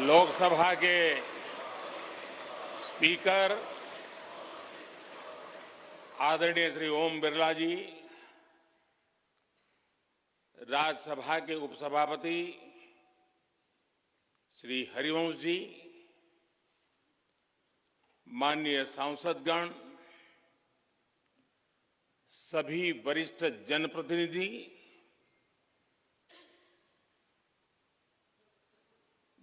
लोकसभा के स्पीकर आदरणीय श्री ओम बिरला जी, राज्यसभा के उपसभापति श्री हरिवंश जी, माननीय सांसदगण, सभी वरिष्ठ जनप्रतिनिधि,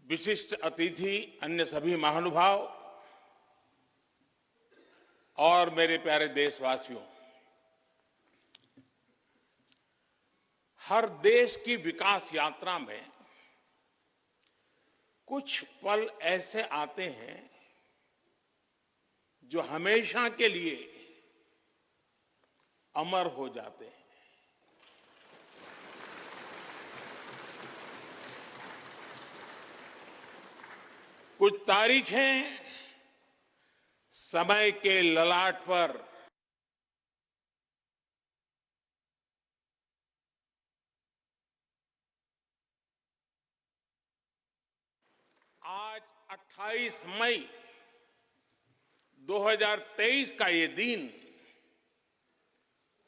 विशिष्ट अतिथि, अन्य सभी महानुभाव और मेरे प्यारे देशवासियों, हर देश की विकास यात्रा में कुछ पल ऐसे आते हैं जो हमेशा के लिए अमर हो जाते हैं। कुछ तारीखें समय के ललाट पर आज 28 मई 2023 का ये दिन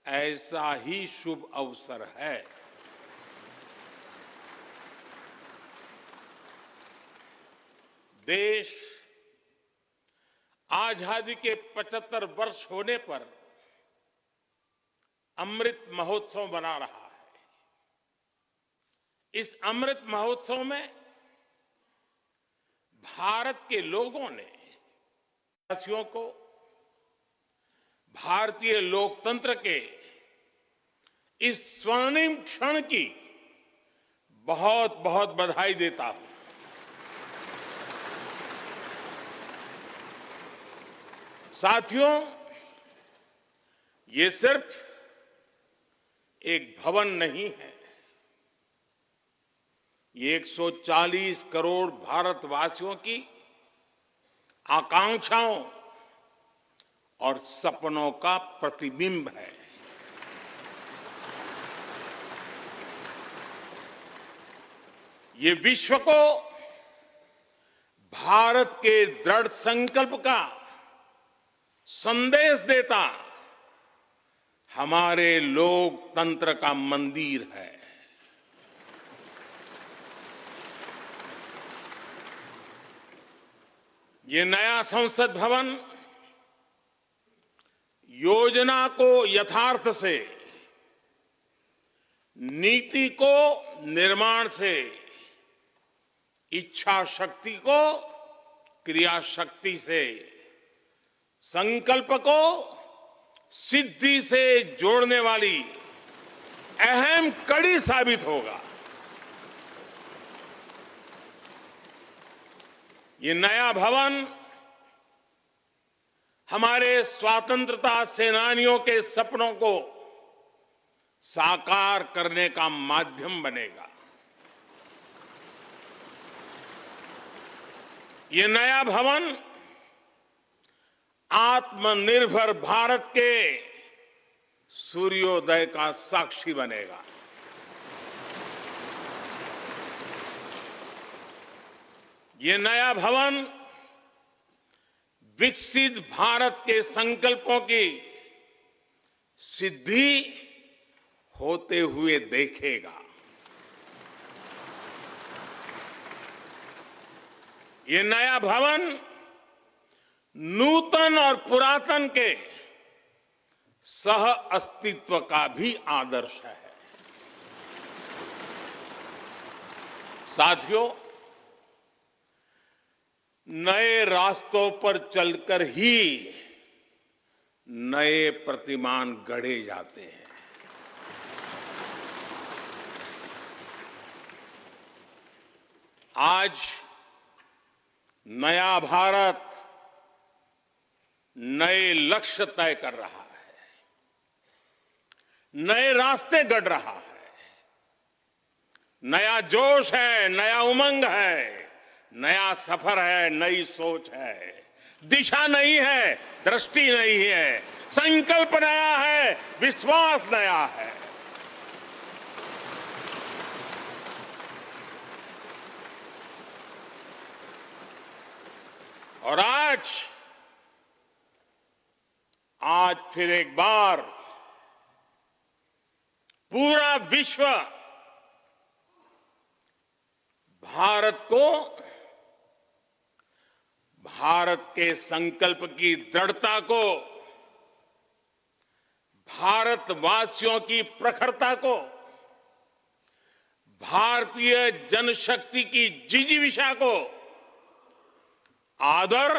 ऐसा ही शुभ अवसर है। देश आजादी के 75 वर्ष होने पर अमृत महोत्सव मना रहा है। इस अमृत महोत्सव में भारत के लोगों ने देशवासियों को भारतीय लोकतंत्र के इस स्वर्णिम क्षण की बहुत बहुत बधाई देता हूं। साथियों, ये सिर्फ एक भवन नहीं है, ये 140 करोड़ भारतवासियों की आकांक्षाओं और सपनों का प्रतिबिंब है। ये विश्व को भारत के दृढ़ संकल्प का संदेश देता हमारे लोकतंत्र का मंदिर है। ये नया संसद भवन योजना को यथार्थ से, नीति को निर्माण से, इच्छा शक्ति को क्रिया शक्ति से, संकल्प को सिद्धि से जोड़ने वाली अहम कड़ी साबित होगा। ये नया भवन हमारे स्वतंत्रता सेनानियों के सपनों को साकार करने का माध्यम बनेगा। ये नया भवन आत्मनिर्भर भारत के सूर्योदय का साक्षी बनेगा। ये नया भवन विकसित भारत के संकल्पों की सिद्धि होते हुए देखेगा। ये नया भवन नूतन और पुरातन के सह अस्तित्व का भी आदर्श है। साथियों, नए रास्तों पर चलकर ही नए प्रतिमान गढ़े जाते हैं। आज नया भारत नए लक्ष्य तय कर रहा है, नए रास्ते गढ़ रहा है। नया जोश है, नया उमंग है, नया सफर है, नई सोच है। दिशा नई है, दृष्टि नई है, संकल्प नया है, विश्वास नया है। और आज फिर एक बार पूरा विश्व भारत को, भारत के संकल्प की दृढ़ता को, भारतवासियों की प्रखरता को, भारतीय जनशक्ति की जिजीविषा को आदर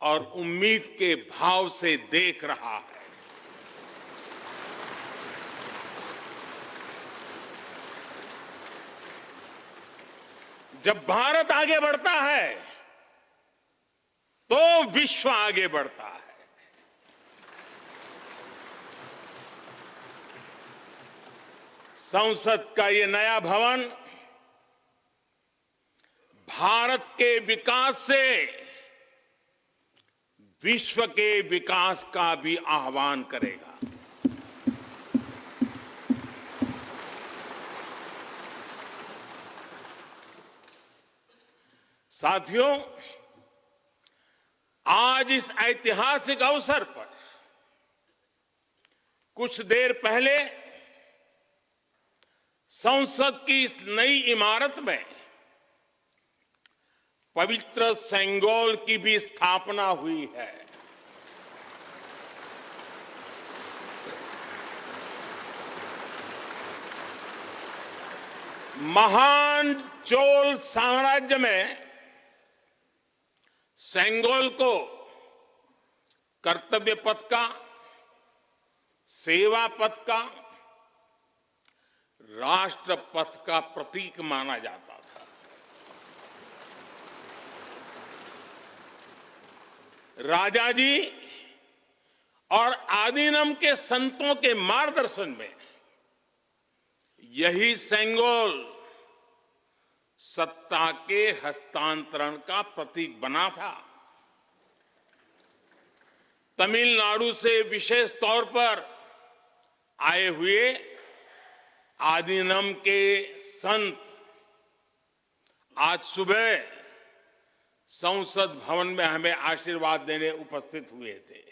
और उम्मीद के भाव से देख रहा है। जब भारत आगे बढ़ता है तो विश्व आगे बढ़ता है। संसद का ये नया भवन भारत के विकास से विश्व के विकास का भी आह्वान करेगा। साथियों, आज इस ऐतिहासिक अवसर पर कुछ देर पहले संसद की इस नई इमारत में पवित्र सेंगोल की भी स्थापना हुई है। महान चोल साम्राज्य में सेंगोल को कर्तव्य पथ का, सेवा पथ का, राष्ट्र पथ का प्रतीक माना जाता था। राजा जी और आदीनम के संतों के मार्गदर्शन में यही सेंगोल सत्ता के हस्तांतरण का प्रतीक बना था। तमिलनाडु से विशेष तौर पर आए हुए आदीनम के संत आज सुबह संसद भवन में हमें आशीर्वाद देने उपस्थित हुए थे।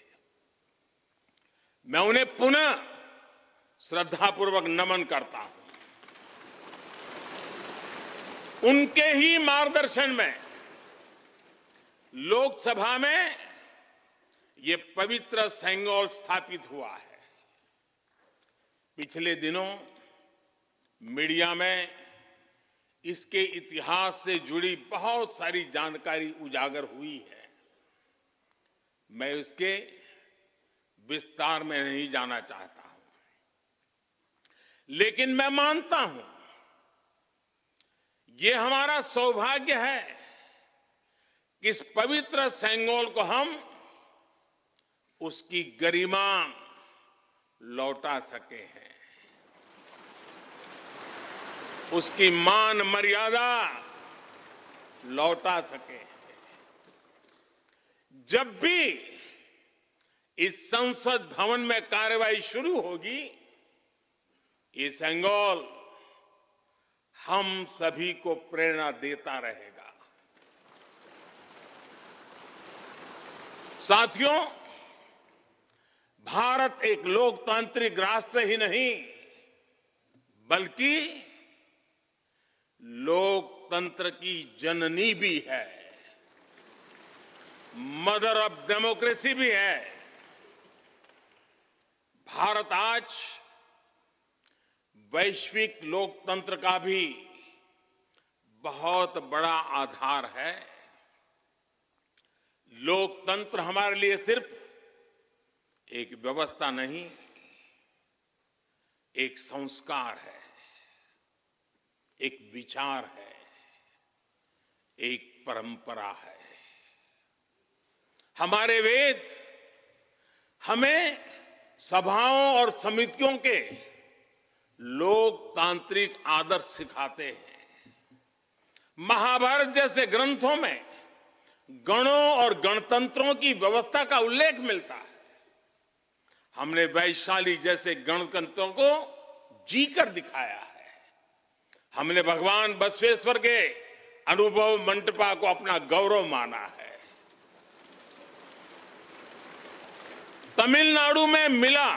मैं उन्हें पुनः श्रद्धापूर्वक नमन करता हूं। उनके ही मार्गदर्शन में लोकसभा में ये पवित्र सेंगोल स्थापित हुआ है। पिछले दिनों मीडिया में इसके इतिहास से जुड़ी बहुत सारी जानकारी उजागर हुई है। मैं इसके विस्तार में नहीं जाना चाहता हूं, लेकिन मैं मानता हूं ये हमारा सौभाग्य है कि इस पवित्र सेंगोल को हम उसकी गरिमा लौटा सके हैं, उसकी मान मर्यादा लौटा सके हैं। जब भी इस संसद भवन में कार्यवाही शुरू होगी, ये सेंगोल हम सभी को प्रेरणा देता रहेगा। साथियों, भारत एक लोकतांत्रिक राष्ट्र ही नहीं बल्कि लोकतंत्र की जननी भी है, मदर ऑफ डेमोक्रेसी भी है। भारत आज वैश्विक लोकतंत्र का भी बहुत बड़ा आधार है। लोकतंत्र हमारे लिए सिर्फ एक व्यवस्था नहीं, एक संस्कार है, एक विचार है, एक परंपरा है। हमारे वेद हमें सभाओं और समितियों के लोकतांत्रिक आदर्श सिखाते हैं। महाभारत जैसे ग्रंथों में गणों और गणतंत्रों की व्यवस्था का उल्लेख मिलता है। हमने वैशाली जैसे गणतंत्रों को जीकर दिखाया है। हमने भगवान बसवेश्वर के अनुभव मंटपा को अपना गौरव माना है। तमिलनाडु में मिला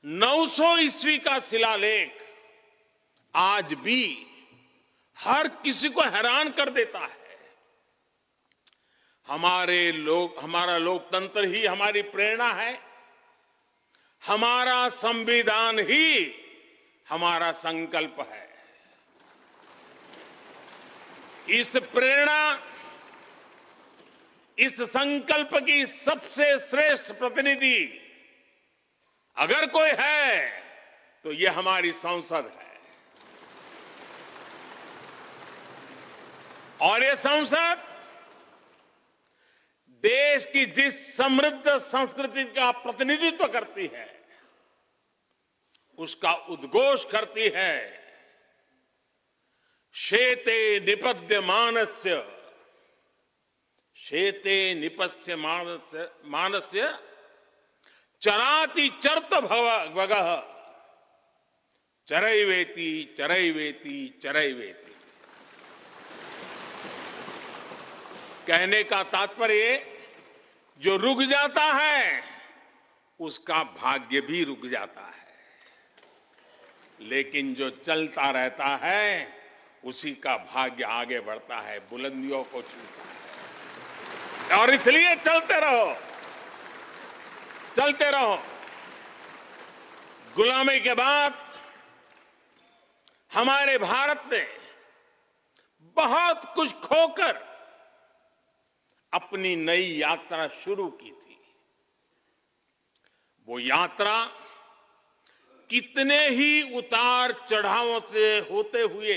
900 ईस्वी का शिलालेख आज भी हर किसी को हैरान कर देता है। हमारा लोकतंत्र ही हमारी प्रेरणा है, हमारा संविधान ही हमारा संकल्प है। इस प्रेरणा, इस संकल्प की सबसे श्रेष्ठ प्रतिनिधि अगर कोई है तो ये हमारी संसद है। और ये संसद देश की जिस समृद्ध संस्कृति का प्रतिनिधित्व करती है, उसका उद्घोष करती है। शेते निपद्यमानस्य, शेते निपस्य मानस्य चराति चर्त भगः चरैवेति चरैवेति चरैवेति। कहने का तात्पर्य, जो रुक जाता है उसका भाग्य भी रुक जाता है, लेकिन जो चलता रहता है उसी का भाग्य आगे बढ़ता है, बुलंदियों को छूता है। और इसलिए चलते रहो, चलते रहो। गुलामी के बाद हमारे भारत ने बहुत कुछ खोकर अपनी नई यात्रा शुरू की थी। वो यात्रा कितने ही उतार चढ़ावों से होते हुए,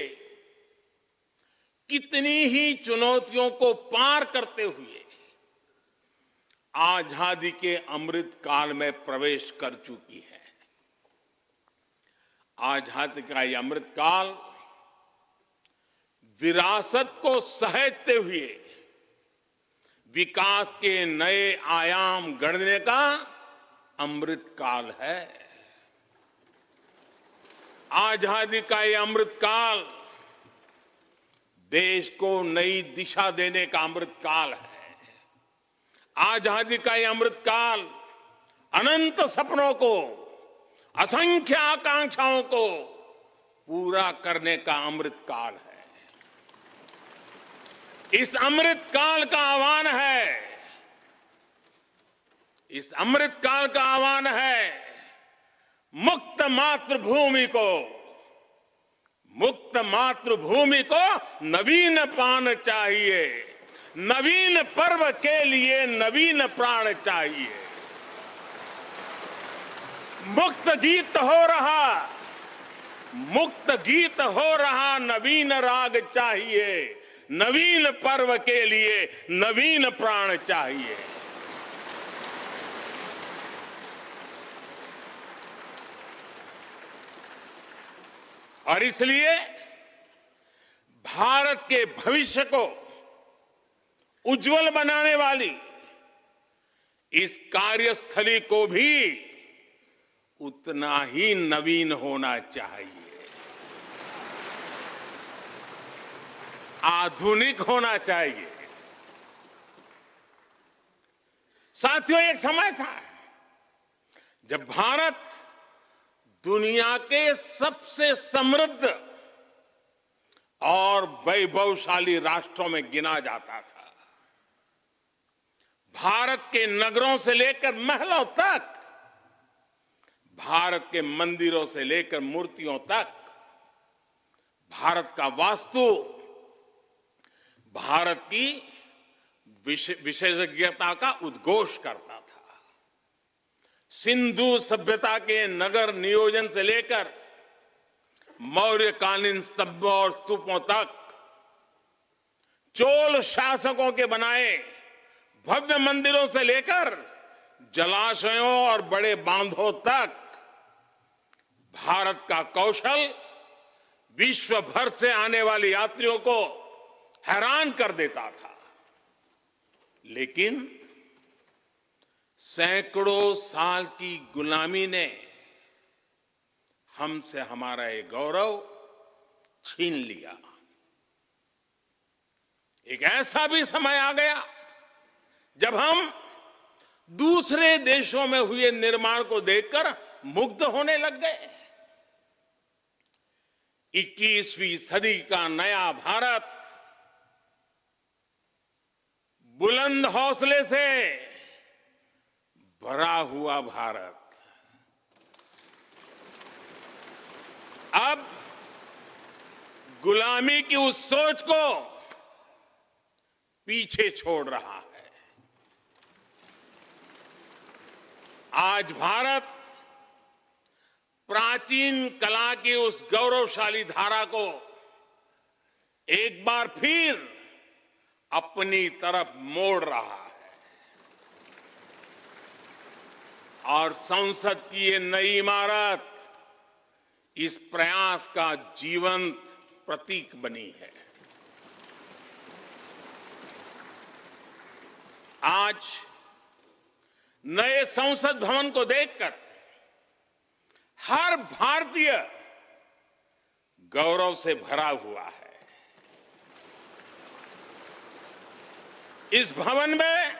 कितनी ही चुनौतियों को पार करते हुए आजादी के अमृत काल में प्रवेश कर चुकी है। आजादी का ये अमृत काल विरासत को सहेजते हुए विकास के नए आयाम गढ़ने का अमृत काल है। आजादी का ये अमृत काल देश को नई दिशा देने का अमृत काल है। आजादी का ये अमृत काल अनंत सपनों को, असंख्य आकांक्षाओं को पूरा करने का अमृत काल है। इस अमृत काल का आह्वान है, इस अमृत काल का आह्वान है मुक्त मातृभूमि को, मुक्त मातृभूमि को नवीन प्राण चाहिए, नवीन पर्व के लिए नवीन प्राण चाहिए। मुक्त गीत हो रहा, मुक्त गीत हो रहा नवीन राग चाहिए, नवीन पर्व के लिए नवीन प्राण चाहिए। और इसलिए भारत के भविष्य को उज्जवल बनाने वाली इस कार्यस्थली को भी उतना ही नवीन होना चाहिए, आधुनिक होना चाहिए। साथियों, एक समय था जब भारत दुनिया के सबसे समृद्ध और वैभवशाली राष्ट्रों में गिना जाता था। भारत के नगरों से लेकर महलों तक, भारत के मंदिरों से लेकर मूर्तियों तक, भारत का वास्तु भारत की विशेषज्ञता का उद्घोष करता था। सिंधु सभ्यता के नगर नियोजन से लेकर मौर्यकालीन स्तंभों और स्तूपों तक, चोल शासकों के बनाए भव्य मंदिरों से लेकर जलाशयों और बड़े बांधों तक, भारत का कौशल विश्व भर से आने वाले यात्रियों को हैरान कर देता था। लेकिन सैकड़ों साल की गुलामी ने हमसे हमारा ये गौरव छीन लिया। एक ऐसा भी समय आ गया जब हम दूसरे देशों में हुए निर्माण को देखकर मुग्ध होने लग गए। 21वीं सदी का नया भारत बुलंद हौसले से भरा हुआ भारत अब गुलामी की उस सोच को पीछे छोड़ रहा है। आज भारत प्राचीन कला की उस गौरवशाली धारा को एक बार फिर अपनी तरफ मोड़ रहा है और संसद की ये नई इमारत इस प्रयास का जीवंत प्रतीक बनी है। आज नए संसद भवन को देखकर हर भारतीय गौरव से भरा हुआ है। इस भवन में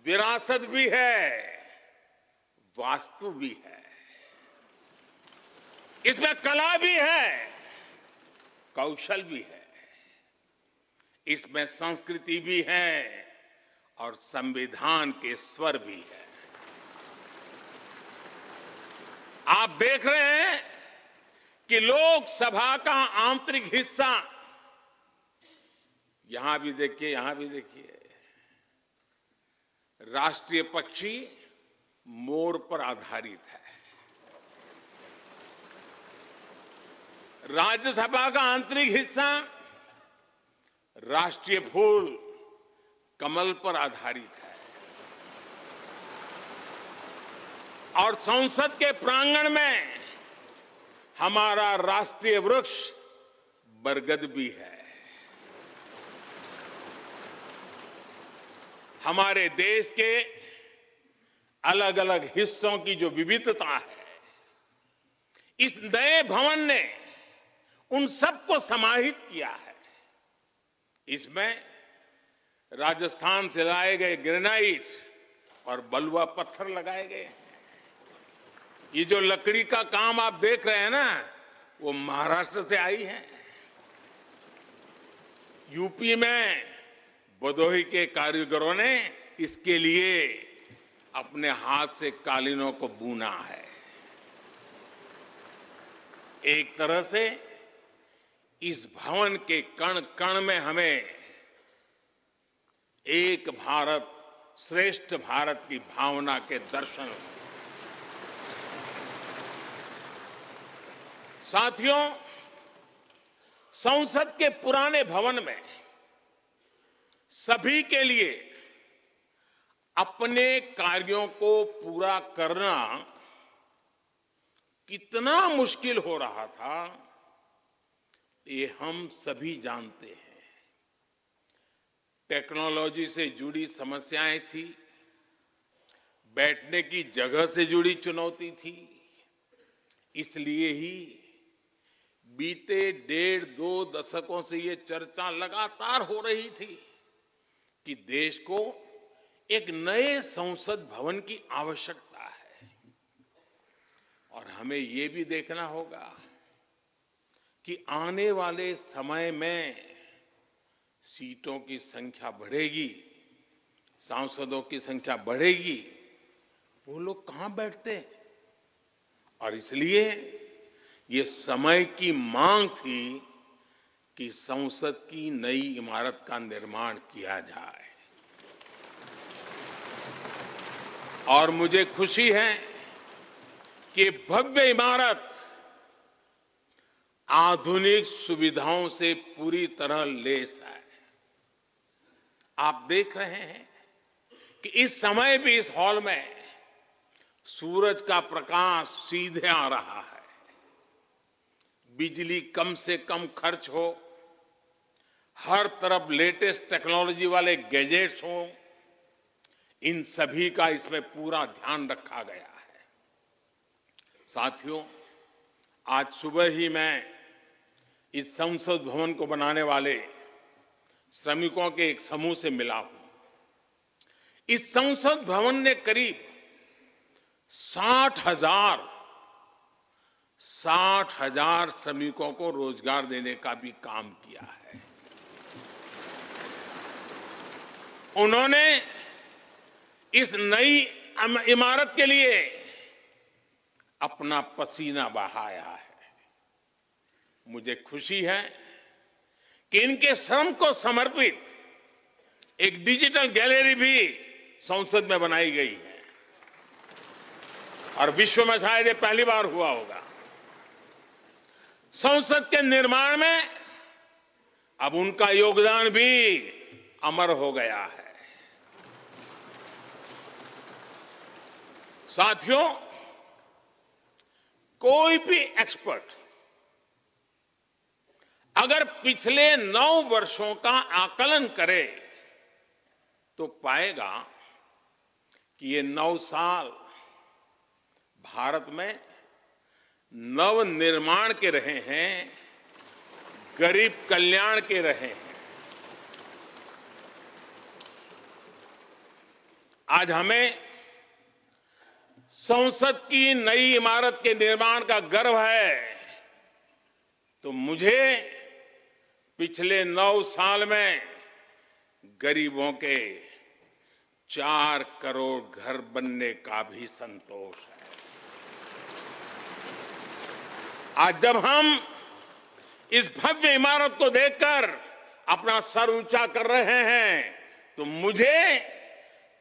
विरासत भी है, वास्तु भी है, इसमें कला भी है, कौशल भी है, इसमें संस्कृति भी है और संविधान के स्वर भी है। आप देख रहे हैं कि लोकसभा का आंतरिक हिस्सा, यहां भी देखिए, यहां भी देखिए, राष्ट्रीय पक्षी मोर पर आधारित है। राज्यसभा का आंतरिक हिस्सा राष्ट्रीय फूल कमल पर आधारित है और संसद के प्रांगण में हमारा राष्ट्रीय वृक्ष बरगद भी है। हमारे देश के अलग अलग हिस्सों की जो विविधता है, इस नए भवन ने उन सबको समाहित किया है। इसमें राजस्थान से लाए गए ग्रेनाइट और बलुआ पत्थर लगाए गए हैं। ये जो लकड़ी का काम आप देख रहे हैं ना, वो महाराष्ट्र से आई है। यूपी में भदोही के कारीगरों ने इसके लिए अपने हाथ से कालीनों को बुना है। एक तरह से इस भवन के कण कण में हमें एक भारत श्रेष्ठ भारत की भावना के दर्शन। साथियों, संसद के पुराने भवन में सभी के लिए अपने कार्यों को पूरा करना कितना मुश्किल हो रहा था, ये हम सभी जानते हैं। टेक्नोलॉजी से जुड़ी समस्याएं थी, बैठने की जगह से जुड़ी चुनौती थी। इसलिए ही बीते 1.5-2 दशकों से ये चर्चा लगातार हो रही थी कि देश को एक नए संसद भवन की आवश्यकता है। और हमें ये भी देखना होगा कि आने वाले समय में सीटों की संख्या बढ़ेगी, सांसदों की संख्या बढ़ेगी, वो लोग कहां बैठते हैं? और इसलिए ये समय की मांग थी कि संसद की नई इमारत का निर्माण किया जाए। और मुझे खुशी है कि भव्य इमारत आधुनिक सुविधाओं से पूरी तरह लैस है। आप देख रहे हैं कि इस समय भी इस हॉल में सूरज का प्रकाश सीधे आ रहा है, बिजली कम से कम खर्च हो, हर तरफ लेटेस्ट टेक्नोलॉजी वाले गैजेट्स हों, इन सभी का इसमें पूरा ध्यान रखा गया है। साथियों, आज सुबह ही मैं इस संसद भवन को बनाने वाले श्रमिकों के एक समूह से मिला हूं। इस संसद भवन ने करीब 60,000 श्रमिकों को रोजगार देने का भी काम किया है। उन्होंने इस नई इमारत के लिए अपना पसीना बहाया है। मुझे खुशी है कि इनके श्रम को समर्पित एक डिजिटल गैलरी भी संसद में बनाई गई है और विश्व में शायद ये पहली बार हुआ होगा। संसद के निर्माण में अब उनका योगदान भी अमर हो गया है। साथियों, कोई भी एक्सपर्ट अगर पिछले 9 वर्षों का आकलन करे तो पाएगा कि ये 9 साल भारत में नव निर्माण के रहे हैं, गरीब कल्याण के रहे हैं। आज हमें संसद की नई इमारत के निर्माण का गर्व है, तो मुझे पिछले 9 साल में गरीबों के 4 करोड़ घर बनने का भी संतोष है। आज जब हम इस भव्य इमारत को देखकर अपना सर ऊंचा कर रहे हैं, तो मुझे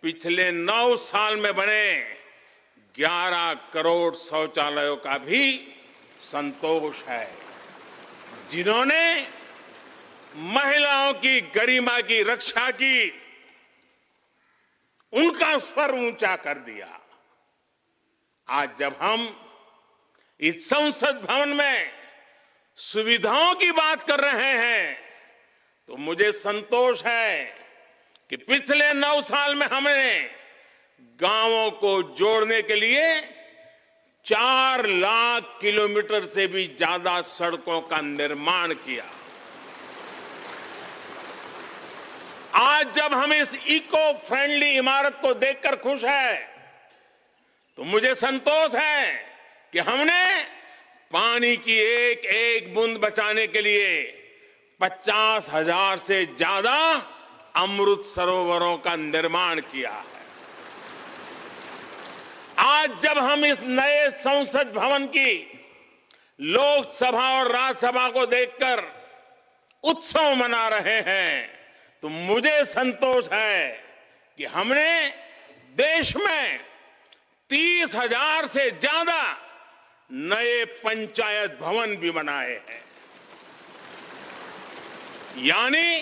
पिछले 9 साल में बने 11 करोड़ शौचालयों का भी संतोष है, जिन्होंने महिलाओं की गरिमा की रक्षा की, उनका सर ऊंचा कर दिया। आज जब हम इस संसद भवन में सुविधाओं की बात कर रहे हैं, तो मुझे संतोष है कि पिछले 9 साल में हमने गांवों को जोड़ने के लिए 4 लाख किलोमीटर से भी ज्यादा सड़कों का निर्माण किया। आज जब हम इस इको फ्रेंडली इमारत को देखकर खुश हैं, तो मुझे संतोष है कि हमने पानी की एक एक बूंद बचाने के लिए 50,000 से ज्यादा अमृत सरोवरों का निर्माण किया है। आज जब हम इस नए संसद भवन की लोकसभा और राज्यसभा को देखकर उत्सव मना रहे हैं, तो मुझे संतोष है कि हमने देश में 30,000 से ज्यादा नए पंचायत भवन भी बनाए हैं। यानी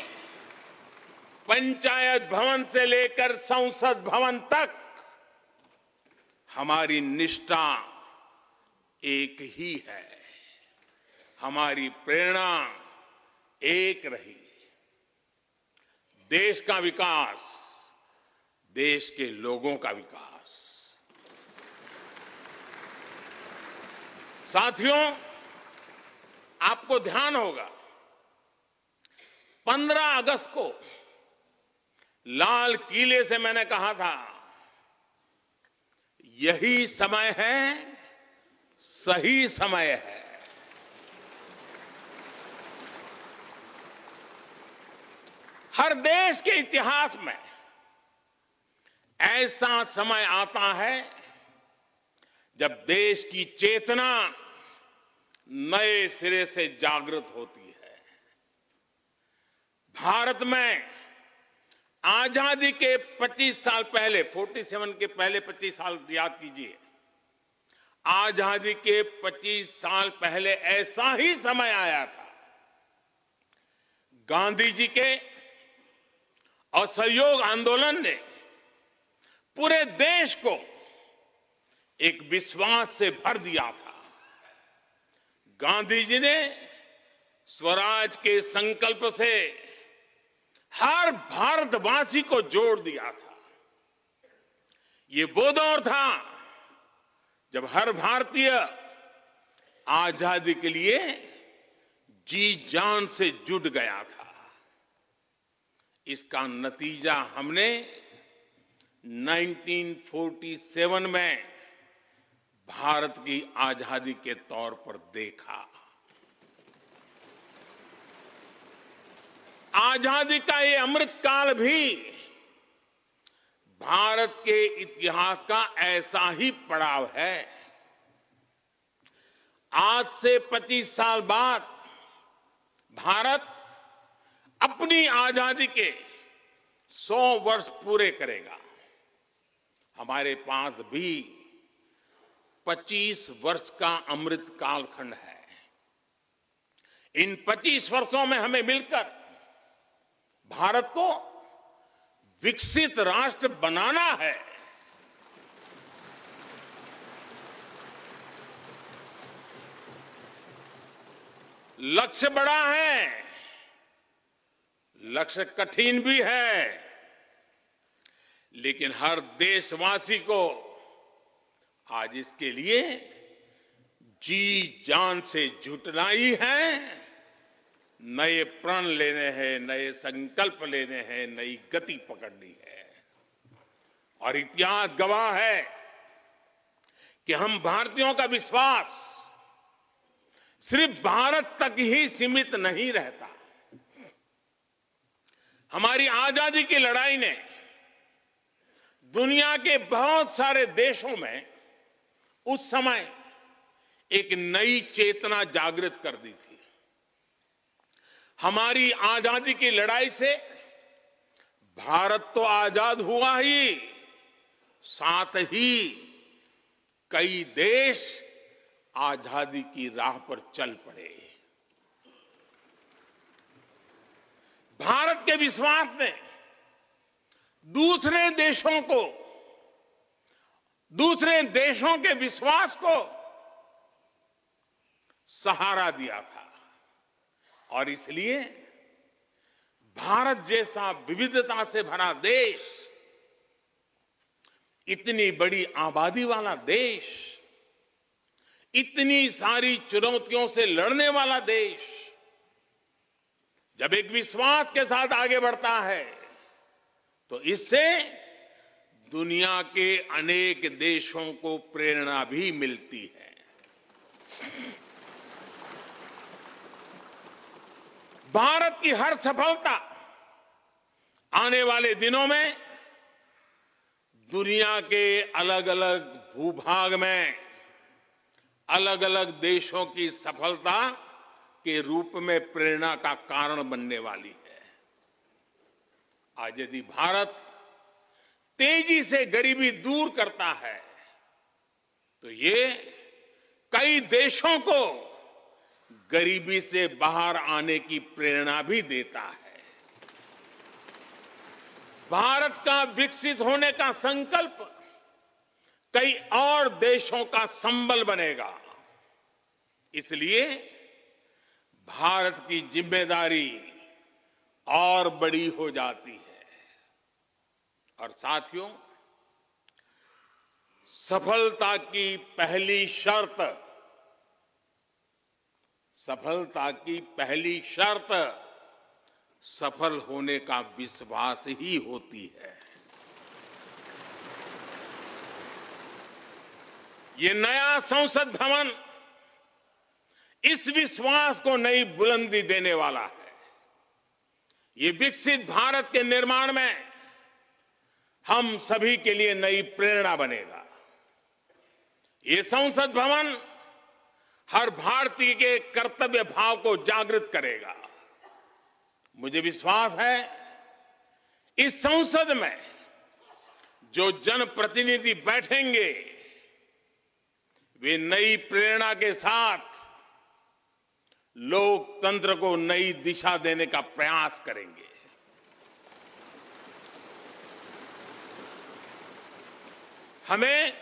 पंचायत भवन से लेकर संसद भवन तक हमारी निष्ठा एक ही है, हमारी प्रेरणा एक रही। देश का विकास, देश के लोगों का विकास। साथियों, आपको ध्यान होगा 15 अगस्त को लाल किले से मैंने कहा था, यही समय है, सही समय है। हर देश के इतिहास में ऐसा समय आता है जब देश की चेतना नए सिरे से जागृत होती है। भारत में आजादी के 25 साल पहले, 47 के पहले 25 साल याद कीजिए, आजादी के 25 साल पहले ऐसा ही समय आया था। गांधी जी के असहयोग आंदोलन ने पूरे देश को एक विश्वास से भर दिया था। गांधी जी ने स्वराज के संकल्प से हर भारतवासी को जोड़ दिया था। ये वो दौर था जब हर भारतीय आजादी के लिए जी जान से जुट गया था। इसका नतीजा हमने 1947 में भारत की आजादी के तौर पर देखा। आजादी का ये अमृतकाल भी भारत के इतिहास का ऐसा ही पड़ाव है। आज से 25 साल बाद भारत अपनी आजादी के 100 वर्ष पूरे करेगा। हमारे पास भी 25 वर्ष का अमृत कालखंड है। इन 25 वर्षों में हमें मिलकर भारत को विकसित राष्ट्र बनाना है। लक्ष्य बड़ा है, लक्ष्य कठिन भी है, लेकिन हर देशवासी को आज इसके लिए जी जान से जुटना ही है। नए प्रण लेने हैं, नए संकल्प लेने हैं, नई गति पकड़नी है। और इतिहास गवाह है कि हम भारतीयों का विश्वास सिर्फ भारत तक ही सीमित नहीं रहता। हमारी आजादी की लड़ाई ने दुनिया के बहुत सारे देशों में उस समय एक नई चेतना जागृत कर दी थी। हमारी आजादी की लड़ाई से भारत तो आजाद हुआ ही, साथ ही कई देश आजादी की राह पर चल पड़े। भारत के विश्वास ने दूसरे देशों के विश्वास को सहारा दिया था। और इसलिए भारत जैसा विविधता से भरा देश, इतनी बड़ी आबादी वाला देश, इतनी सारी चुनौतियों से लड़ने वाला देश जब एक विश्वास के साथ आगे बढ़ता है तो इससे दुनिया के अनेक देशों को प्रेरणा भी मिलती है। भारत की हर सफलता आने वाले दिनों में दुनिया के अलग अलग भूभाग में अलग अलग देशों की सफलता के रूप में प्रेरणा का कारण बनने वाली है। आज यदि भारत तेजी से गरीबी दूर करता है तो ये कई देशों को गरीबी से बाहर आने की प्रेरणा भी देता है। भारत का विकसित होने का संकल्प कई और देशों का संबल बनेगा। इसलिए भारत की जिम्मेदारी और बड़ी हो जाती है। और साथियों, सफलता की पहली शर्त सफल होने का विश्वास ही होती है। ये नया संसद भवन इस विश्वास को नई बुलंदी देने वाला है। ये विकसित भारत के निर्माण में हम सभी के लिए नई प्रेरणा बनेगा। ये संसद भवन हर भारतीय के कर्तव्य भाव को जागृत करेगा। मुझे विश्वास है इस संसद में जो जनप्रतिनिधि बैठेंगे वे नई प्रेरणा के साथ लोकतंत्र को नई दिशा देने का प्रयास करेंगे। हमें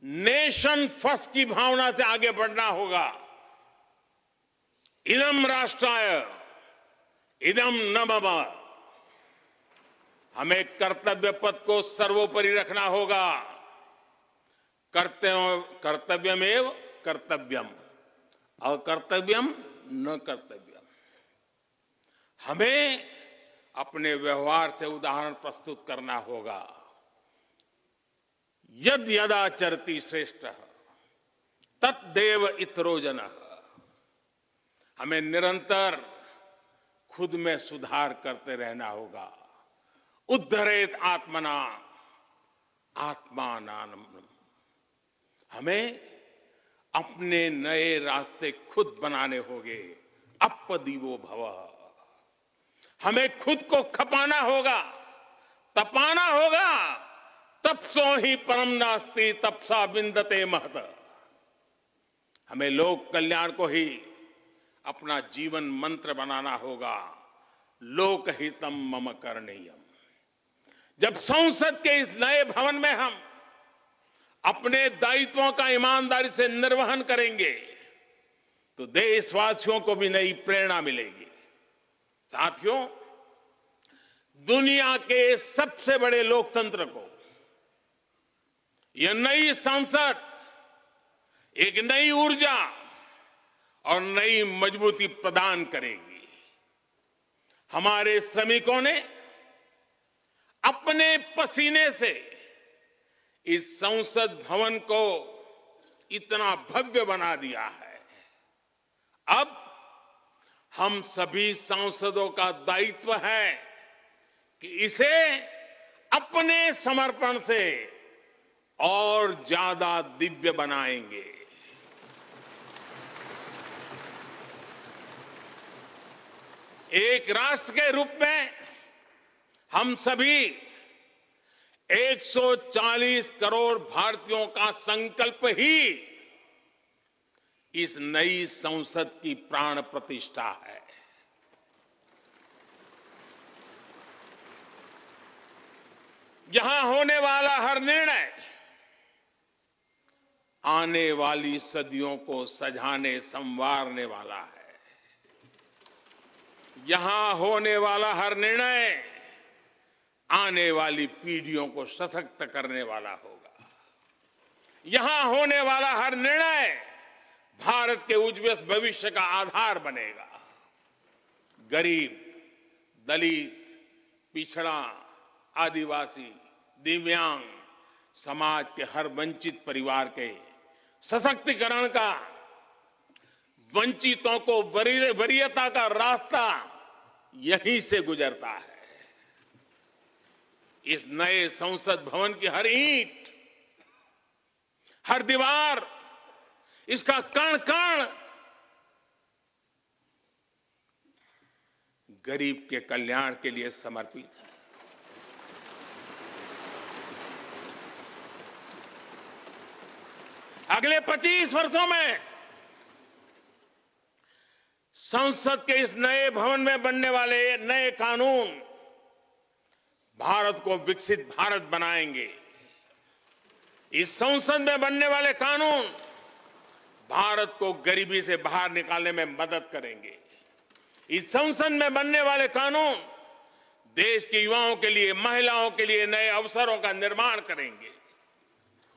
नेशन फर्स्ट की भावना से आगे बढ़ना होगा। इदम राष्ट्राय इदम न मम। हमें कर्तव्य पथ को सर्वोपरि रखना होगा। कर्तव्यमेव कर्तव्यम, अकर्तव्यम न कर्तव्यम। हमें अपने व्यवहार से उदाहरण प्रस्तुत करना होगा। यद यदाचरति श्रेष्ठः तद्देव इतरो जनः। हमें निरंतर खुद में सुधार करते रहना होगा। उद्धरेत आत्मना आत्मानाम्। हमें अपने नए रास्ते खुद बनाने होंगे। अपदीवो भवः। हमें खुद को खपाना होगा, तपाना होगा। तपसो ही परम नास्ति तपसा विंदते महत। हमें लोक कल्याण को ही अपना जीवन मंत्र बनाना होगा। लोकहितम मम करणीयम। जब संसद के इस नए भवन में हम अपने दायित्वों का ईमानदारी से निर्वहन करेंगे तो देशवासियों को भी नई प्रेरणा मिलेगी। साथियों, दुनिया के सबसे बड़े लोकतंत्र को यह नई संसद एक नई ऊर्जा और नई मजबूती प्रदान करेगी। हमारे श्रमिकों ने अपने पसीने से इस संसद भवन को इतना भव्य बना दिया है। अब हम सभी सांसदों का दायित्व है कि इसे अपने समर्पण से और ज्यादा दिव्य बनाएंगे। एक राष्ट्र के रूप में हम सभी 140 करोड़ भारतीयों का संकल्प ही इस नई संसद की प्राण प्रतिष्ठा है। यहां होने वाला हर निर्णय आने वाली सदियों को सजाने संवारने वाला है। यहां होने वाला हर निर्णय आने वाली पीढ़ियों को सशक्त करने वाला होगा। यहां होने वाला हर निर्णय भारत के उज्ज्वल भविष्य का आधार बनेगा। गरीब, दलित, पिछड़ा, आदिवासी, दिव्यांग समाज के हर वंचित परिवार के सशक्तिकरण का, वंचितों को वरीयता का रास्ता यहीं से गुजरता है। इस नए संसद भवन की हर ईंट, हर दीवार, इसका कण कण गरीब के कल्याण के लिए समर्पित है। अगले 25 वर्षों में संसद के इस नए भवन में बनने वाले नए कानून भारत को विकसित भारत बनाएंगे। इस संसद में बनने वाले कानून भारत को गरीबी से बाहर निकालने में मदद करेंगे। इस संसद में बनने वाले कानून देश के युवाओं के लिए, महिलाओं के लिए नए अवसरों का निर्माण करेंगे।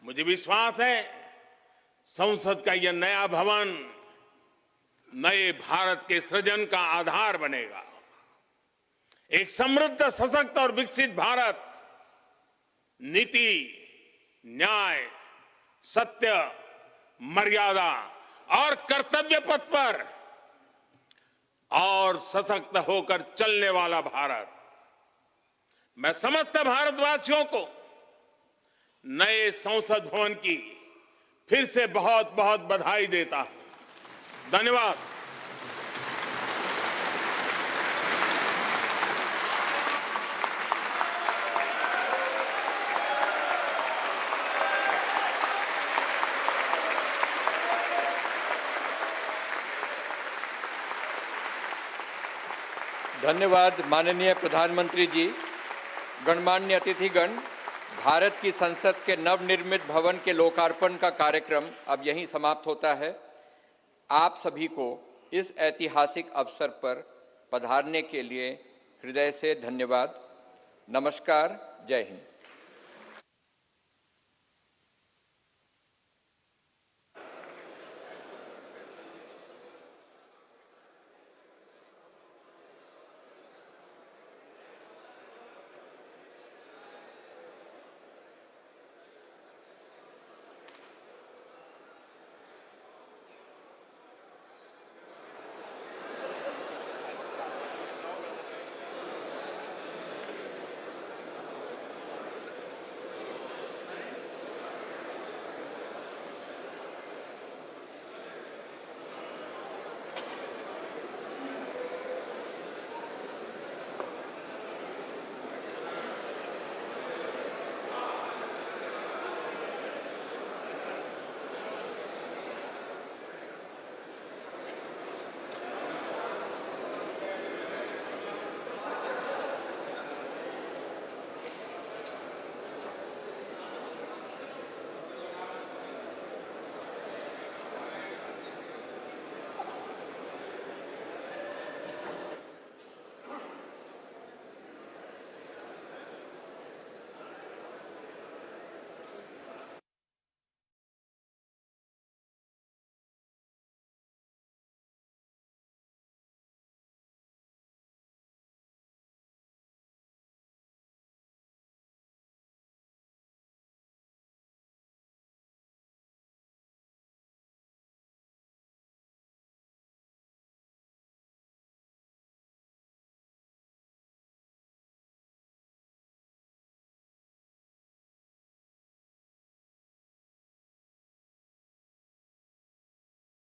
मुझे विश्वास है संसद का यह नया भवन नए भारत के सृजन का आधार बनेगा। एक समृद्ध, सशक्त और विकसित भारत नीति, न्याय, सत्य, मर्यादा और कर्तव्य पथ पर और सशक्त होकर चलने वाला भारत। मैं समस्त भारतवासियों को नए संसद भवन की फिर से बहुत बहुत बधाई देता हूं। धन्यवाद। धन्यवाद माननीय प्रधानमंत्री जी। गणमान्य अतिथिगण, भारत की संसद के नवनिर्मित भवन के लोकार्पण का कार्यक्रम अब यहीं समाप्त होता है। आप सभी को इस ऐतिहासिक अवसर पर पधारने के लिए हृदय से धन्यवाद। नमस्कार। जय हिंद।